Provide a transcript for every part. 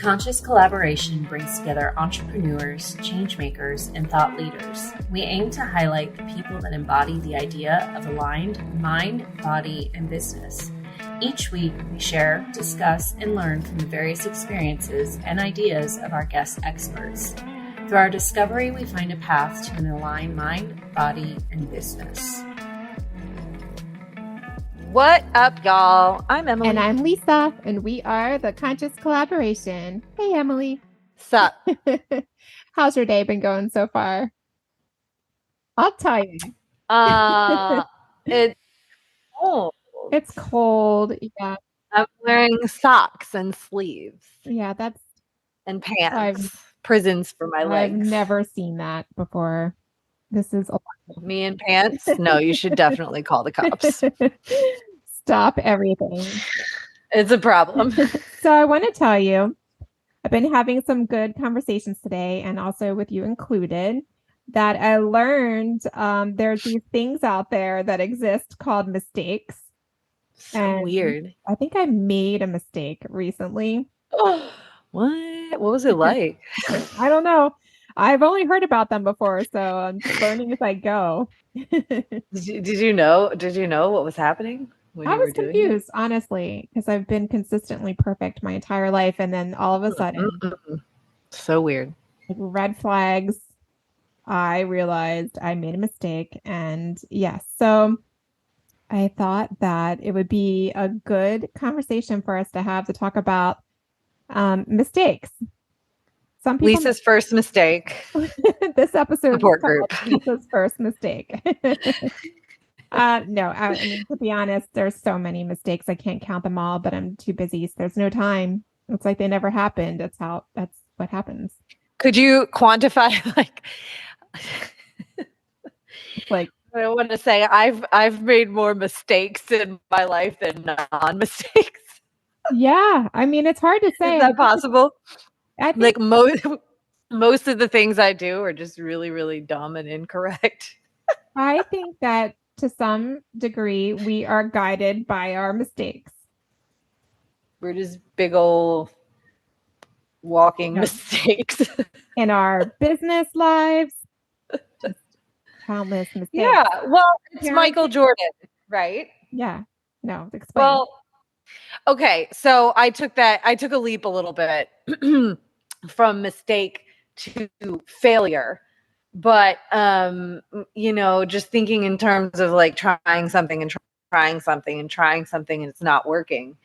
Conscious Collaboration brings together entrepreneurs, change makers, and thought leaders. We aim to highlight the people that embody the idea of aligned mind, body, and business. Each week, we share, discuss, and learn from the various experiences and ideas of our guest experts. Through our discovery, we find a path to an aligned mind, body, and business. What up, y'all? I'm Emily. And I'm Lisa, and we are the Conscious Collaboration. Hey, Emily. Sup? How's your day been going so far? I'll tell you. It's cold. It's cold. Yeah. I'm wearing socks and sleeves. Yeah, and pants. Prisons for my legs. I've never seen that before. This is a lot. Me in pants? No, you should definitely call the cops. Stop everything. It's a problem. So I want to tell you, I've been having some good conversations today, and also with you included, that I learned there's these things out there that exist called mistakes. So weird. I think I made a mistake recently. What? What was it like? I don't know. I've only heard about them before, so I'm learning as I go. Did you know what was happening? I was confused, honestly, because I've been consistently perfect my entire life, and then all of a sudden, so weird. Like red flags. I realized I made a mistake, and yes, so I thought that it would be a good conversation for us to have to talk about mistakes. Some people Lisa's first mistake. This episode support group. Lisa's first mistake. No, I mean, to be honest, there's so many mistakes. I can't count them all, but I'm too busy. So there's no time. It's like they never happened. That's what happens. Could you quantify like I want to say I've made more mistakes in my life than non-mistakes. Yeah, I mean, it's hard to say. Is that possible? I think, like most of the things I do are just really, really dumb and incorrect. I think that to some degree we are guided by our mistakes. We're just big old walking mistakes in our business lives. Just countless mistakes. Yeah, well, it's Michael Jordan, right? Yeah. No, explain. Well, okay, so I took a leap a little bit from mistake to failure. But just thinking in terms of like trying something and it's not working.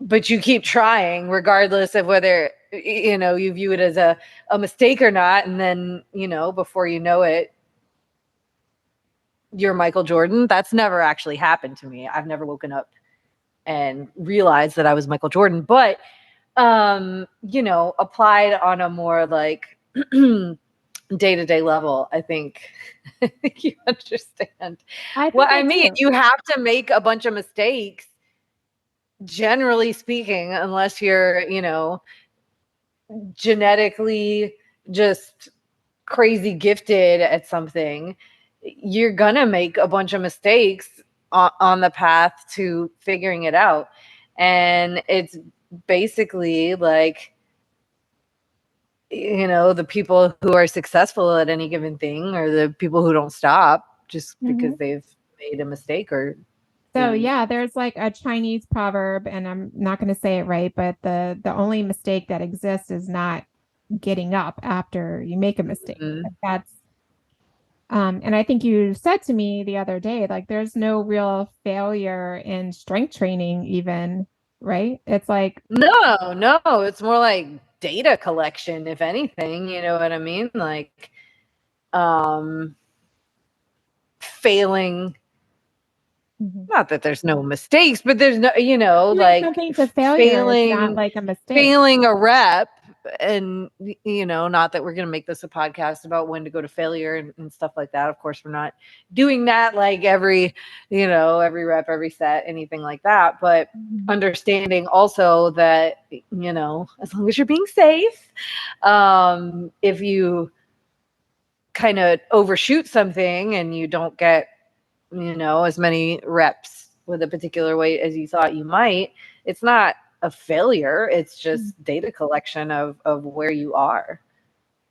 But you keep trying regardless of whether you view it as a mistake or not, and then before you know it, you're Michael Jordan. That's never actually happened to me. I've never woken up and realized that I was Michael Jordan, but applied on a more like day-to-day level, I think you understand what I mean. You have to make a bunch of mistakes, generally speaking, unless you're, genetically just crazy gifted at something. You're gonna make a bunch of mistakes on the path to figuring it out. And it's basically like, the people who are successful at any given thing are the people who don't stop just because they've made a mistake or. So yeah, there's like a Chinese proverb, and I'm not going to say it right, but the only mistake that exists is not getting up after you make a mistake. That's and I think you said to me the other day, like there's no real failure in strength training even, right? It's like no, it's more like data collection, if anything, you know what I mean? Like failing. Not that there's no mistakes, but there's no, like something to failure is not like a mistake. Failing a rep, and not that we're going to make this a podcast about when to go to failure and stuff like that. Of course, we're not doing that like every rep, every set, anything like that. But understanding also that, as long as you're being safe, if you kind of overshoot something and you don't get as many reps with a particular weight as you thought you might, it's not a failure. It's just data collection of where you are.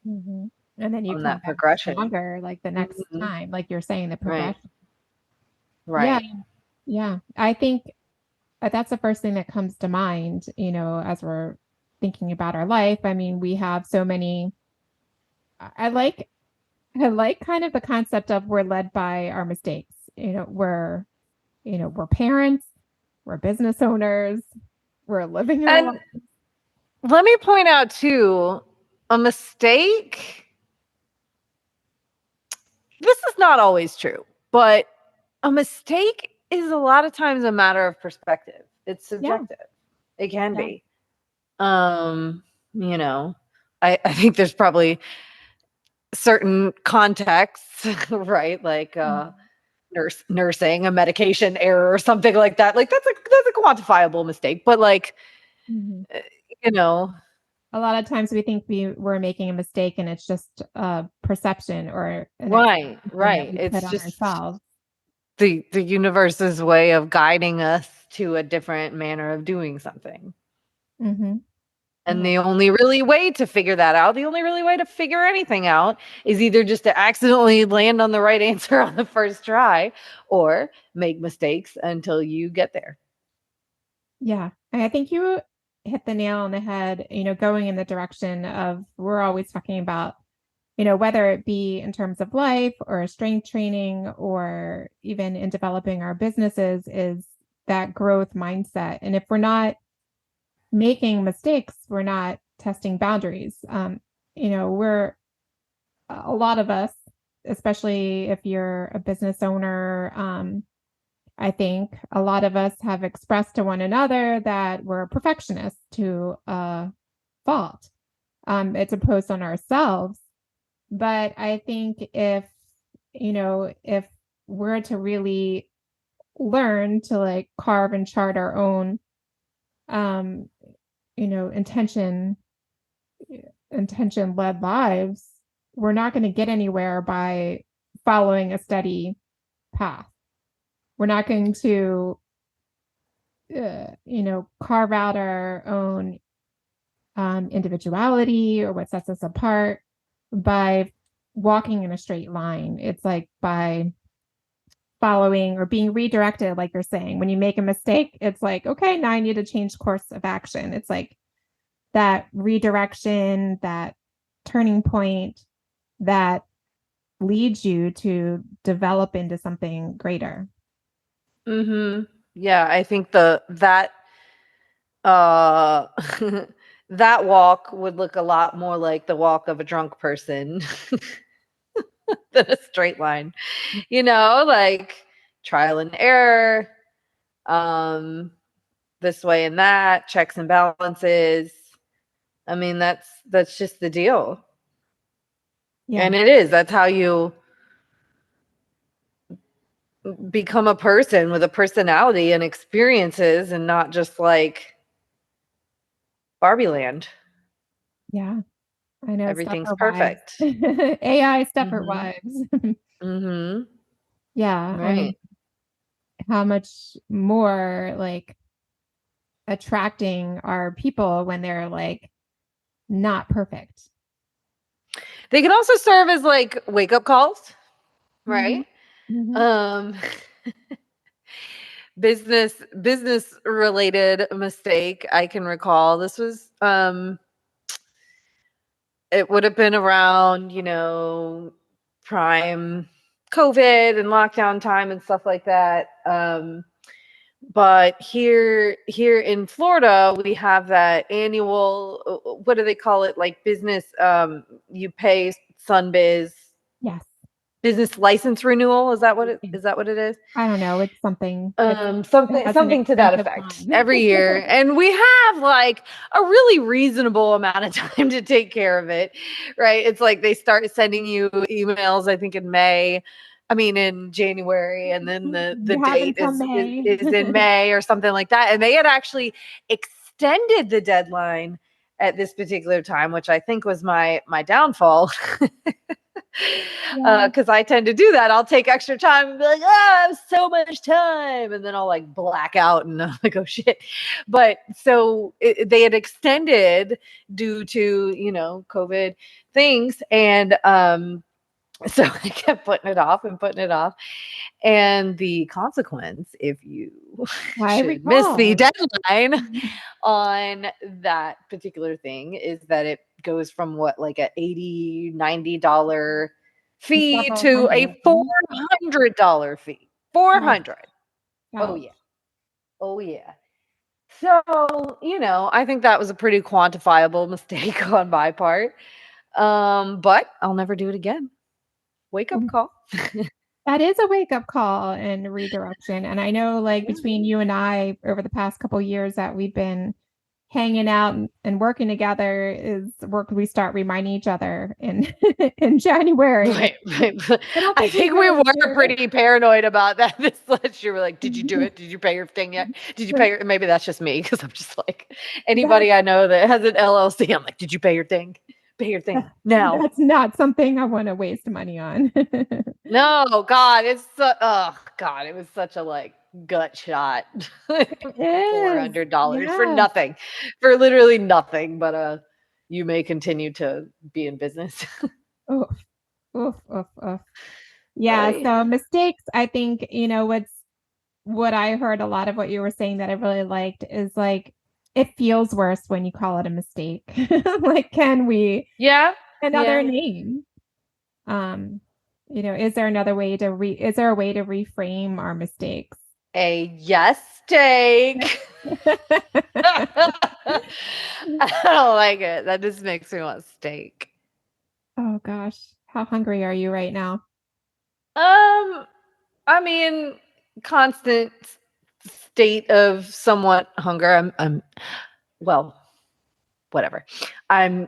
Mm-hmm. And then you on come that back progression. stronger, like the next time, like you're saying, the progression. Right. Yeah. I think that's the first thing that comes to mind, as we're thinking about our life. I mean, we have so many. I like kind of the concept of we're led by our mistakes. We're parents, we're business owners, we're living our lives. Let me point out too, a mistake. This is not always true, but a mistake is a lot of times a matter of perspective. It's subjective. It can be. I think there's probably certain contexts, right? Like nursing, a medication error or something like that. Like that's a quantifiable mistake, but like, a lot of times we think we're making a mistake and it's just a perception or right. It's just ourselves. The universe's way of guiding us to a different manner of doing something. And the only really way to figure that out, the only really way to figure anything out is either just to accidentally land on the right answer on the first try or make mistakes until you get there. Yeah. I think you hit the nail on the head, going in the direction of, we're always talking about, whether it be in terms of life or strength training or even in developing our businesses, is that growth mindset. And if we're not making mistakes, we're not testing boundaries. We're a lot of us, especially if you're a business owner, I think a lot of us have expressed to one another that we're perfectionists to a fault. It's imposed on ourselves. But I think if we're to really learn to like carve and chart our own, intention led lives, we're not going to get anywhere by following a steady path. We're not going to, carve out our own individuality or what sets us apart by walking in a straight line. It's like by following or being redirected, like you're saying. When you make a mistake, it's like, okay, now I need to change course of action. It's like that redirection, that turning point that leads you to develop into something greater. Yeah, I think that that walk would look a lot more like the walk of a drunk person than a straight line. Like trial and error, this way and that, checks and balances. I mean, that's just the deal. Yeah. And that's how you become a person with a personality and experiences, and not just like Barbie land. Yeah, I know. Everything's perfect. AI Stepford Wives. Yeah. Right. I mean, how much more like attracting are people when they're like not perfect? They can also serve as like wake-up calls, right? Business related mistake I can recall. This was it would have been around, prime COVID and lockdown time and stuff like that. But here in Florida, we have that annual, what do they call it? Like business, you pay SunBiz. Yes. Business license renewal. Is that what it is? I don't know. It's something. Something to that effect every year. And we have like a really reasonable amount of time to take care of it, right? It's like they start sending you emails, I think in January, and then the date is in May or something like that. And they had actually extended the deadline at this particular time, which I think was my downfall. Because I tend to do that. I'll take extra time and be like, I have so much time. And then I'll like black out and I'm like, oh shit. But so they had extended due to, COVID things. And so I kept putting it off and putting it off. And the consequence, if you should miss the deadline on that particular thing, is that it goes from like a $80, $90 fee to a $400 fee. 400. Oh yeah. Oh yeah. So, I think that was a pretty quantifiable mistake on my part. But I'll never do it again. Wake up call. That is a wake-up call and redirection. And I know like between you and I over the past couple of years that we've been hanging out and working together is work we start reminding each other in in January. Right. I think we were pretty paranoid about that this last year. We're like, did you do it? Did you pay your thing yet? Did you pay maybe that's just me because I'm just like anybody I know that has an LLC. I'm like, did you pay your thing? Pay your thing now. That's not something I want to waste money on. No, God, it was such a like gut shot. $400 for nothing, for literally nothing. But you may continue to be in business. Yeah. So mistakes, I think, what I heard a lot of what you were saying that I really liked is like, it feels worse when you call it a mistake. Like, can we? Yeah. Another name. Is there another way is there a way to reframe our mistakes? A yes steak. I don't like it. That just makes me want steak. Oh gosh. How hungry are you right now? I mean, constant state of somewhat hunger. Well, whatever. I've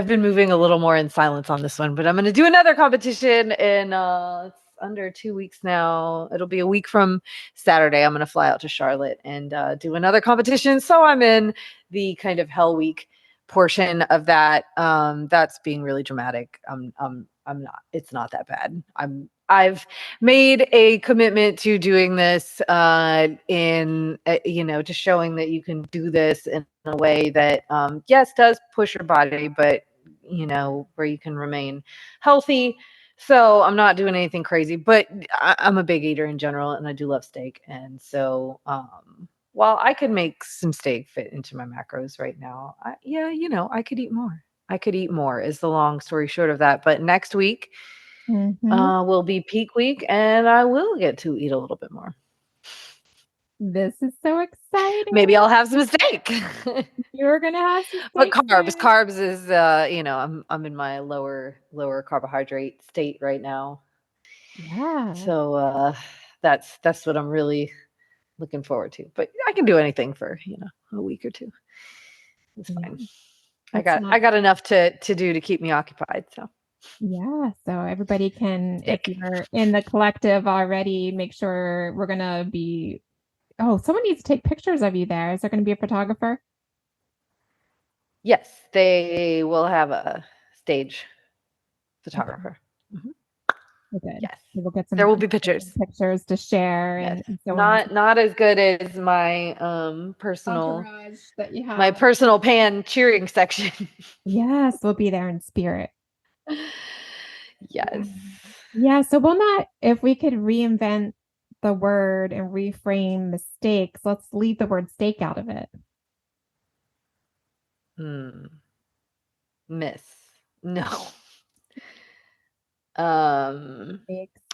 been moving a little more in silence on this one, but I'm going to do another competition in it's under 2 weeks now. It'll be a week from Saturday. I'm going to fly out to Charlotte and do another competition. So I'm in the kind of hell week portion of that. That's being really dramatic. I'm not. It's not that bad. I've made a commitment to doing this in just showing that you can do this in a way that yes, does push your body, but where you can remain healthy. So I'm not doing anything crazy, but I'm a big eater in general and I do love steak. And so while I could make some steak fit into my macros right now, I could eat more. I could eat more is the long story short of that. But next week will be peak week and I will get to eat a little bit more. This is so exciting. Maybe I'll have some steak. You're gonna have some steak. But carbs is I'm in my lower carbohydrate state right now. Yeah. So that's what I'm really looking forward to. But I can do anything for a week or two. It's fine. I got enough to do to keep me occupied. So yeah. So everybody can, if you're in the collective already, make sure we're gonna be. Oh, someone needs to take pictures of you there. Is there going to be a photographer? Yes, they will have a stage photographer. Okay. Okay. Yes, we'll get some. There will be pictures to share, yes. and so on. Not as good as my personal entourage that you have. My personal pan cheering section. Yes, we'll be there in spirit. Yes. Yeah. So we'll not. If we could reinvent the word and reframe mistakes, let's leave the word steak out of it. Miss. No.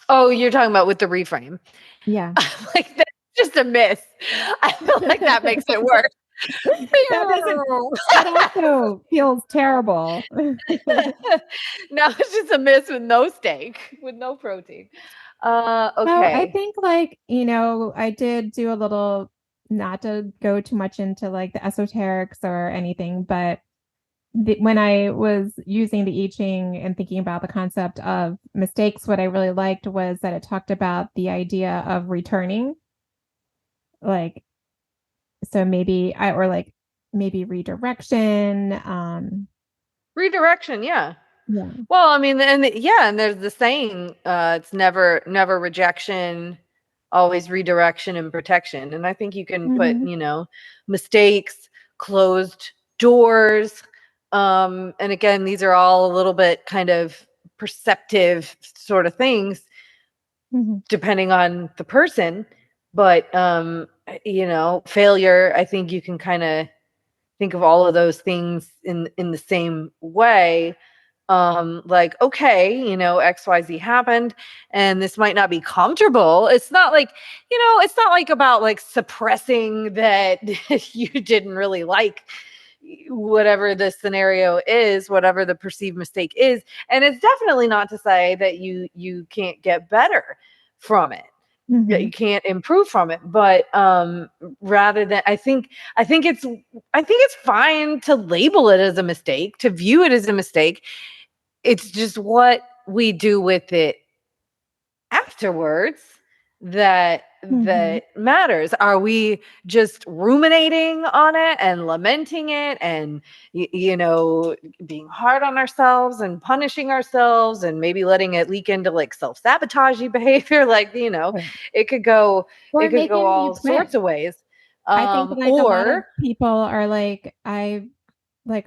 Oh, you're talking about with the reframe. Yeah. Like that's just a miss. I feel like that makes it worse. That also feels terrible. No, it's just a miss with no steak, with no protein. Okay. So I think I did do a little, not to go too much into like the esoterics or anything, but when I was using the I Ching and thinking about the concept of mistakes, what I really liked was that it talked about the idea of returning. So maybe maybe redirection. Redirection, yeah. Yeah. Well, I mean, and there's the saying, it's never rejection, always redirection and protection. And I think you can put, mistakes, closed doors. And again, these are all a little bit kind of perceptive sort of things, depending on the person. But, failure, I think you can kind of think of all of those things in the same way. Like, okay, XYZ happened and this might not be comfortable. It's not like, it's not like about like suppressing that you didn't really like whatever the scenario is, whatever the perceived mistake is. And it's definitely not to say that you can't get better from it. That you can't improve from it, but rather than I think it's fine to label it as a mistake, to view it as a mistake. It's just what we do with it afterwards that matters. Are we just ruminating on it and lamenting it and being hard on ourselves and punishing ourselves and maybe letting it leak into like self-sabotagey behavior? Like, it could go all sorts of ways. I think like a lot of people are like,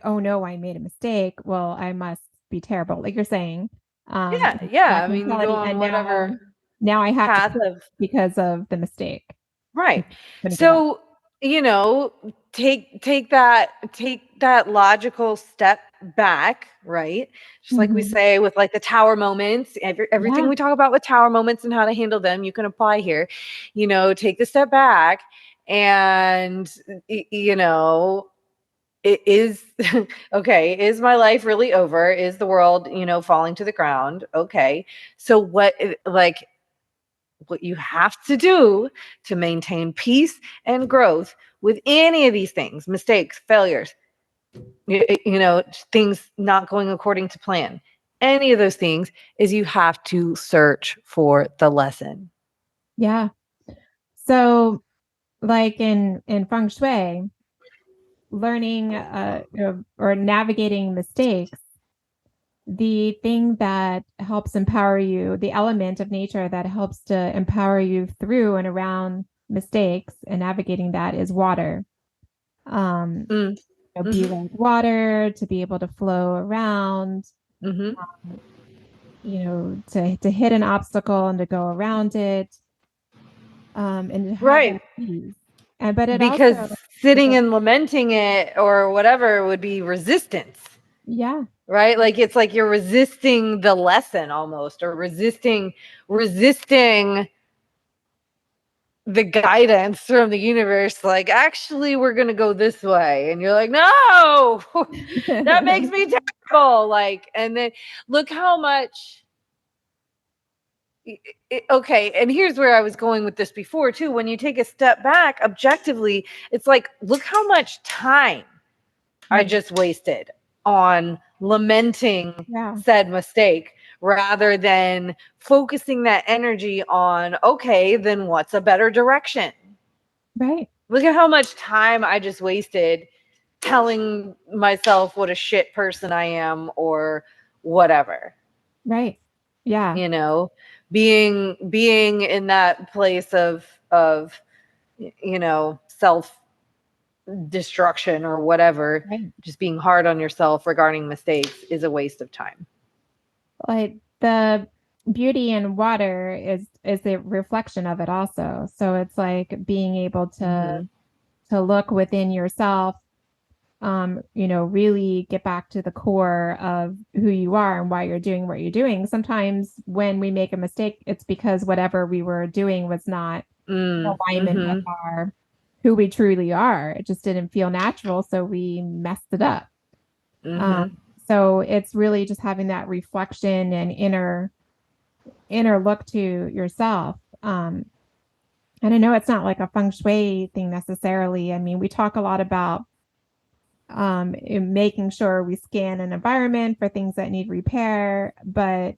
oh no, I made a mistake. Well, I must be terrible, like you're saying. I mean, go on whatever now I have to quit because of the mistake. Right. So, take that logical step back, right? Just like we say with like the tower moments, everything we talk about with tower moments and how to handle them, you can apply here. Take the step back and it is okay. Is my life really over? Is the world, falling to the ground? Okay. So what you have to do to maintain peace and growth with any of these things, mistakes, failures, things not going according to plan, any of those things, is you have to search for the lesson. Yeah. So like in feng shui, learning or navigating mistakes, the thing that helps empower you, the element of nature that helps to empower you through and around mistakes and navigating that is water. Be like water, to be able to flow around, to hit an obstacle and to go around it, and to have that peace. But it because also, sitting and lamenting it or whatever would be resistance. Yeah. Right? Like it's like you're resisting the lesson almost, or resisting the guidance from the universe. Like, actually, we're going to go this way. And you're like, no, that makes me terrible. Like, and then look how much. Okay. And here's where I was going with this before too. When you take a step back objectively, it's like, look how much time I just wasted on lamenting said mistake rather than focusing that energy on, okay, then what's a better direction? Right. Look at how much time I just wasted telling myself what a shit person I am or whatever. Right. Yeah. Being in that place of self destruction or whatever, just being hard on yourself regarding mistakes is a waste of time. Like the beauty in water is the reflection of it also. So it's like being able to look within yourself, really get back to the core of who you are and why you're doing what you're doing. Sometimes when we make a mistake, it's because whatever we were doing was not in alignment with who we truly are. It just didn't feel natural, so we messed it up. So it's really just having that reflection and inner look to yourself. And I know it's not like a feng shui thing necessarily. I mean, we talk a lot about in making sure we scan an environment for things that need repair, but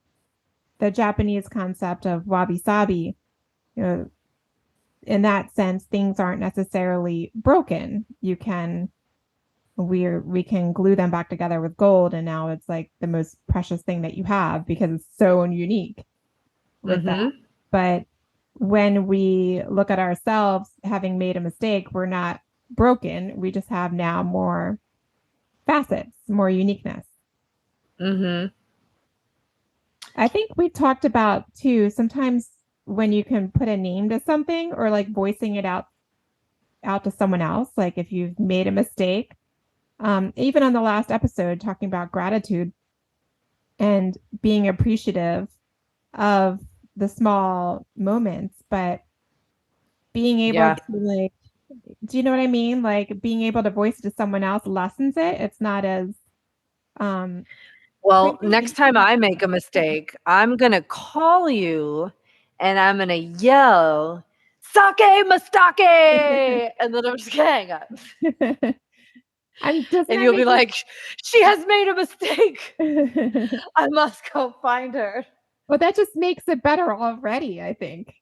the Japanese concept of wabi-sabi, in that sense, things aren't necessarily broken. You can we can glue them back together with gold, and now it's like the most precious thing that you have because it's so unique with that. But when we look at ourselves having made a mistake, we're not broken. We just have now more facets, more uniqueness. I think we talked about too, sometimes when you can put a name to something or like voicing it out to someone else, like if you've made a mistake, even on the last episode talking about gratitude and being appreciative of the small moments, but being able to like, do you know what I mean? Like being able to voice it to someone else lessens it. It's not as well, next time I make a mistake, I'm gonna call you and I'm gonna yell, "Sake mistake!" and then I'm just gonna hang up. And you'll be like, "She has made a mistake. I must go find her." Well, that just makes it better already, I think.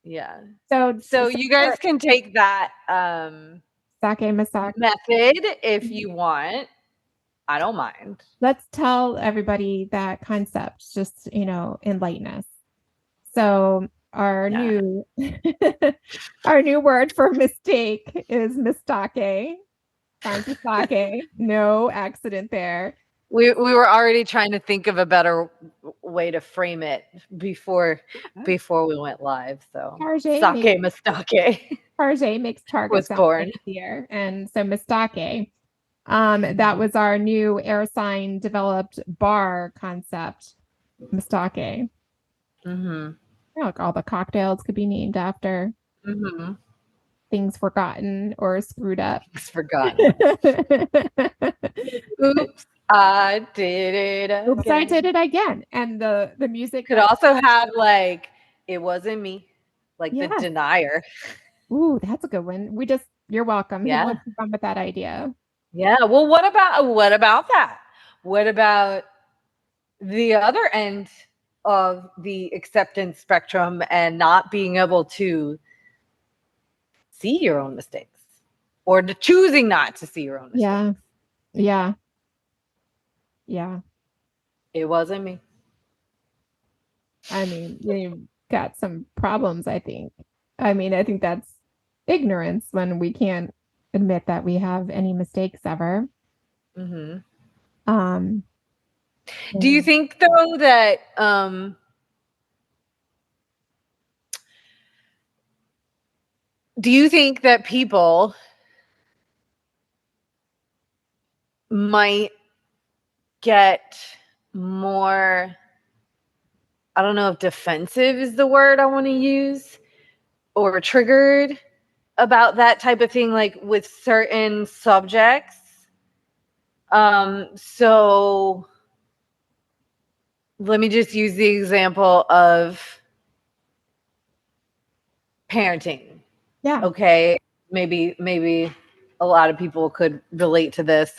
Yeah. So you guys can take that sake mistake method if you want. I don't mind. Let's tell everybody that concept, just, enlighten us. So our new our new word for mistake is mistake. No accident there. We were already trying to think of a better way to frame it before we went live. So sake mistake. Target makes target sound born easier, and so mistake. That was our new air sign developed bar concept. Mistake. Look, all the cocktails could be named after things forgotten or screwed up. Things forgotten. Oops, I did it again. Oops, I did it again. And the music could also have like, it wasn't me, like the denier. Ooh, that's a good one. You're welcome. Yeah. Who wants to come with that idea? Yeah. Well, what about that? What about the other end of the acceptance spectrum and not being able to see your own mistakes or choosing not to see your own mistakes? Yeah. It wasn't me. I mean, you've got some problems, I think. I mean, I think that's ignorance when we can't admit that we have any mistakes ever. Do you think though that people might get more, I don't know if defensive is the word I want to use, or triggered about that type of thing, like with certain subjects? So let me just use the example of parenting. Yeah. Okay. Maybe a lot of people could relate to this,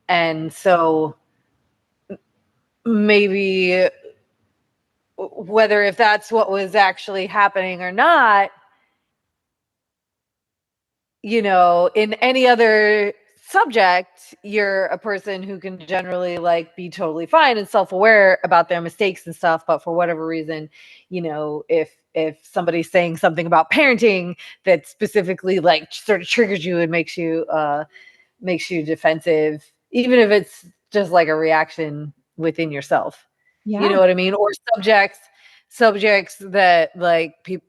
and so maybe whether if that's what was actually happening or not, in any other subject, you're a person who can generally like be totally fine and self-aware about their mistakes and stuff. But for whatever reason, if somebody's saying something about parenting that specifically like sort of triggers you and makes you defensive, even if it's just like a reaction within yourself. You know what I mean? Or subjects that like people,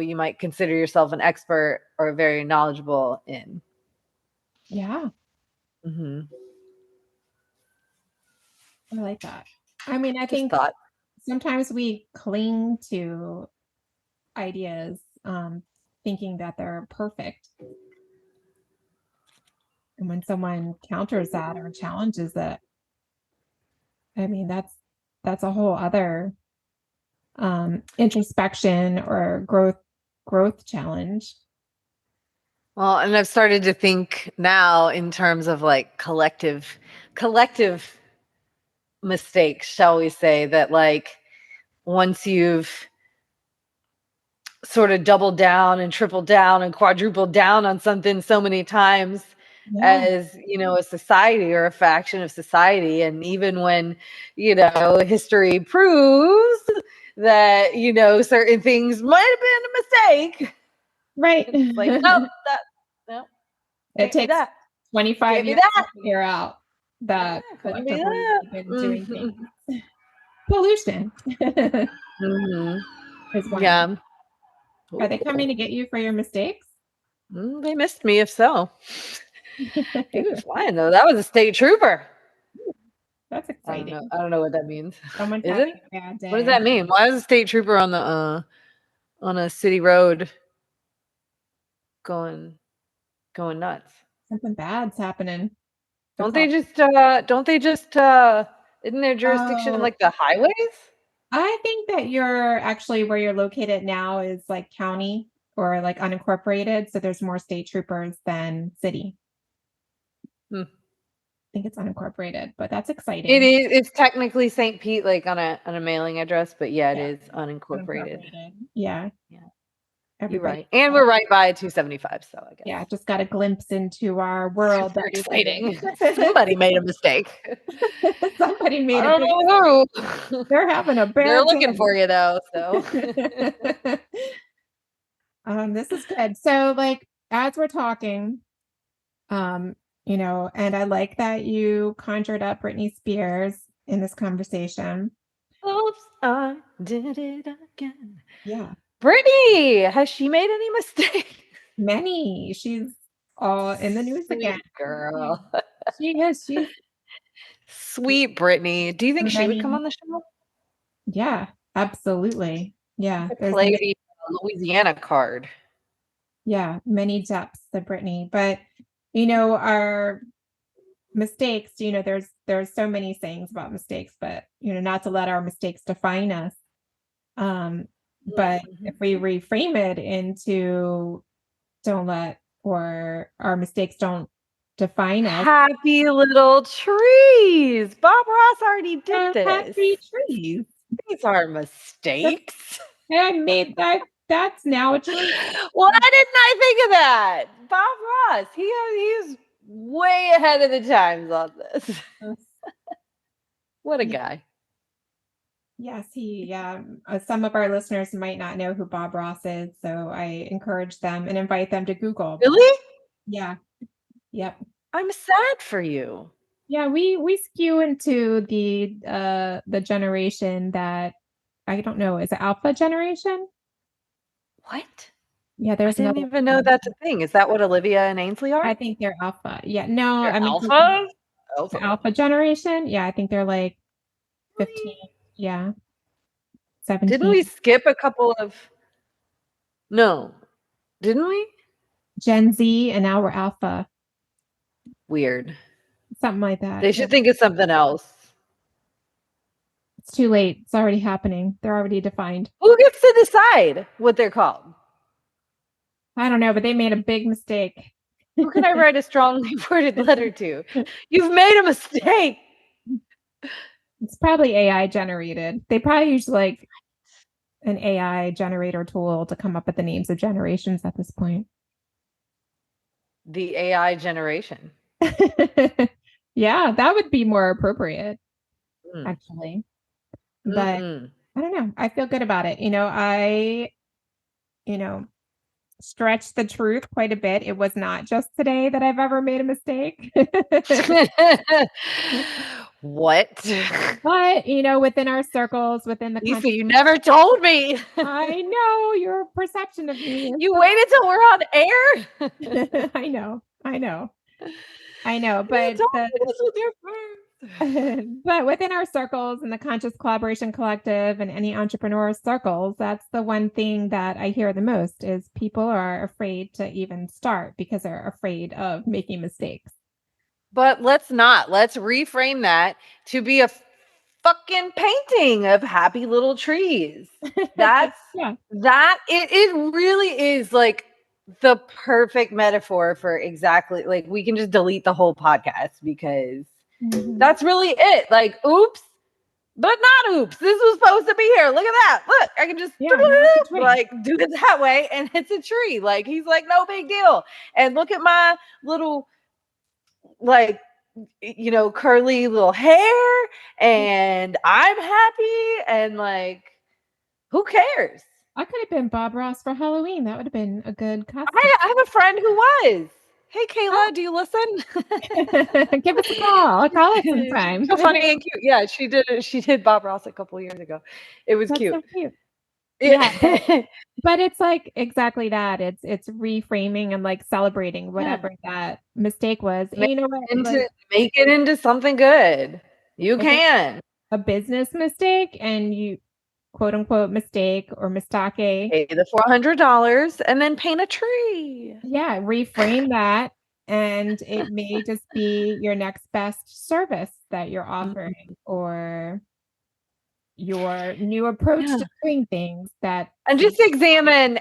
you might consider yourself an expert or very knowledgeable in. Yeah. I like that. I mean, I think sometimes we cling to ideas, thinking that they're perfect. And when someone counters that or challenges it, I mean, that's a whole other introspection or growth challenge. Well, and I've started to think now in terms of like collective mistakes, shall we say, that like once you've sort of doubled down and tripled down and quadrupled down on something so many times, as, a society or a faction of society. And even when, history proves that, certain things might have been a mistake. Right. It's like, no, it takes that. 25 years to figure out that collectively we've been doing things. Pollution. Is one. Yeah. Are they coming to get you for your mistakes? They missed me, if so. He was flying, though. That was a state trooper. That's exciting. I don't know what that means. Someone's Is having it? a bad day. What does that mean? Why is a state trooper on the on a city road going nuts? Something bad's happening. Don't they just isn't their jurisdiction like the highways? I think that you're actually where you're located now is like county or like unincorporated, so there's more state troopers than city. I think it's unincorporated, but that's exciting. It is. It's technically St. Pete, like on a mailing address, but it is unincorporated. Yeah. You're right, and we're right by 275, so I guess. Yeah, just got a glimpse into our world. Super exciting. Somebody made a mistake. Somebody made I don't know who. They're having a bad They're looking for you though, so. This is good. So, like, as we're talking, and I like that you conjured up Britney Spears in this conversation. Oops, I did it again. Yeah. Britney, has she made any mistakes? Many. She's all in the news again. Girl. She is. She's sweet Britney. Do you think she would come on the show? Yeah, absolutely. Yeah. Play the Louisiana card. Yeah, many depths of Britney. But our mistakes, there's so many sayings about mistakes, but not to let our mistakes define us. But if we reframe it into don't let, or our mistakes don't define us. Happy little trees. Bob Ross already did this. Happy trees. These are mistakes. I made that. That's now a tree. Why didn't I think of that? Bob Ross. He's way ahead of the times on this. What a guy. Yes, some of our listeners might not know who Bob Ross is, so I encourage them and invite them to Google. Really? Yeah. Yep. I'm sad for you. Yeah, we skew into the generation that I don't know, is it alpha generation? What? Yeah, I didn't even know that's a thing. Is that what Olivia and Ainsley are? I think they're alpha. Yeah, no, they're alpha? Alpha generation. Yeah, I think they're like 15. Yeah. 17. Didn't we skip a couple of? No, didn't we? Gen Z, and now we're alpha. Weird. Something like that. They should think of something else. It's too late. It's already happening. They're already defined. Who gets to decide what they're called? I don't know, but they made a big mistake. Who can I write a strongly worded letter to? You've made a mistake. It's probably AI generated. They probably use like an AI generator tool to come up with the names of generations at this point. The AI generation. Yeah, that would be more appropriate, actually. But I don't know. I feel good about it. I stretched the truth quite a bit. It was not just today that I've ever made a mistake. What? But within our circles, within the Lisa, you never told me. I know your perception of me. You waited till we're on air. I know. But but within our circles and the Conscious Collaboration Collective and any entrepreneur circles, that's the one thing that I hear the most is people are afraid to even start because they're afraid of making mistakes. But let's reframe that to be a fucking painting of happy little trees. That's that it really is like the perfect metaphor for exactly, like, we can just delete the whole podcast because that's really it. Like, oops, but not oops. This was supposed to be here. Look at that. Look, I can just like do it that way, and it's a tree. Like, he's like, no big deal. And look at my little like, curly little hair, and I'm happy, and like, who cares? I could have been Bob Ross for Halloween. That would have been a good costume. I have a friend who was. Hey, Kayla, Oh. do you listen? Give us a call. Call us sometime. So funny and cute. Yeah, she did. She did Bob Ross a couple years ago. It was That's cute. so cute. Yeah, but it's like exactly that. It's reframing and like celebrating whatever that mistake was. And you know what? Like, make it into something good. You can. A business mistake and you quote unquote mistake or mistake. Pay the $400 and then paint a tree. Yeah, reframe that. And it may just be your next best service that you're offering or your new approach to doing things that. And just examine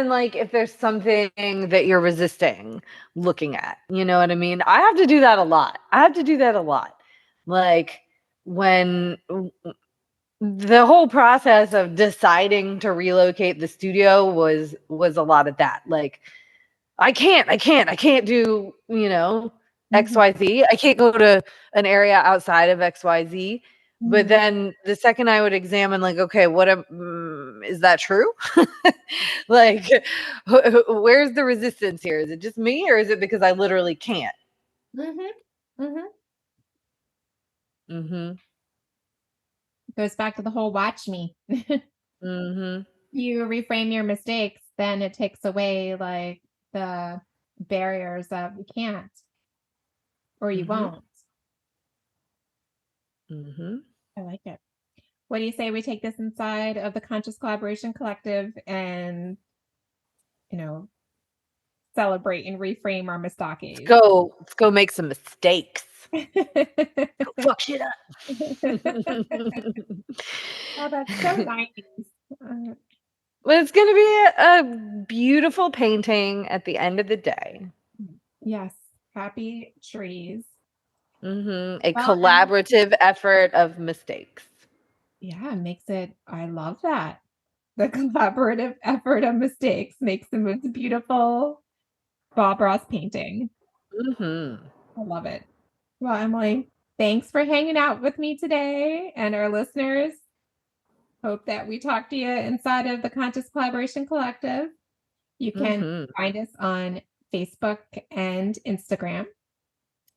like if there's something that you're resisting looking at. You know what I mean? I have to do that a lot. Like when the whole process of deciding to relocate the studio was a lot of that. Like, I can't do, XYZ. I can't go to an area outside of XYZ. But then the second I would examine, like, okay, is that true? Like, where's the resistance here? Is it just me, or is it because I literally can't? Goes back to the whole watch me. You reframe your mistakes, then it takes away like the barriers of you can't or you won't. I like it. What do you say we take this inside of the Conscious Collaboration Collective and, celebrate and reframe our mistakes? Let's go make some mistakes. Go fuck shit up. Oh, that's so nice. Well, it's going to be a beautiful painting at the end of the day. Yes. Happy trees. A collaborative effort of mistakes. Yeah, I love that. The collaborative effort of mistakes makes the most beautiful Bob Ross painting. I love it. Well, Emily, thanks for hanging out with me today and our listeners. Hope that we talked to you inside of the Conscious Collaboration Collective. You can find us on Facebook and Instagram.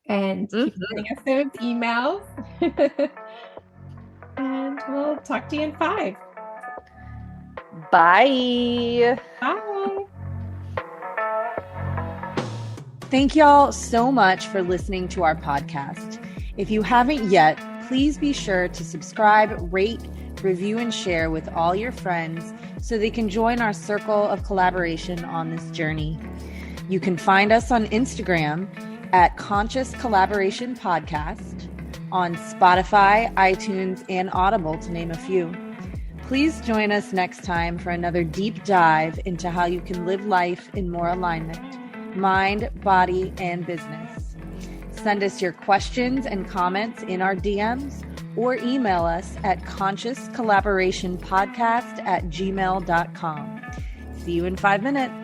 And keep sending us those emails. And we'll talk to you in 5. Bye. Bye. Thank y'all so much for listening to our podcast. If you haven't yet, please be sure to subscribe, rate, review, and share with all your friends so they can join our circle of collaboration on this journey. You can find us on Instagram at Conscious Collaboration Podcast, on Spotify, iTunes, and Audible, to name a few. Please join us next time for another deep dive into how you can live life in more alignment, mind, body, and business. Send us your questions and comments in our DMs or email us at consciouscollaborationpodcast@gmail.com. See you in 5 minutes.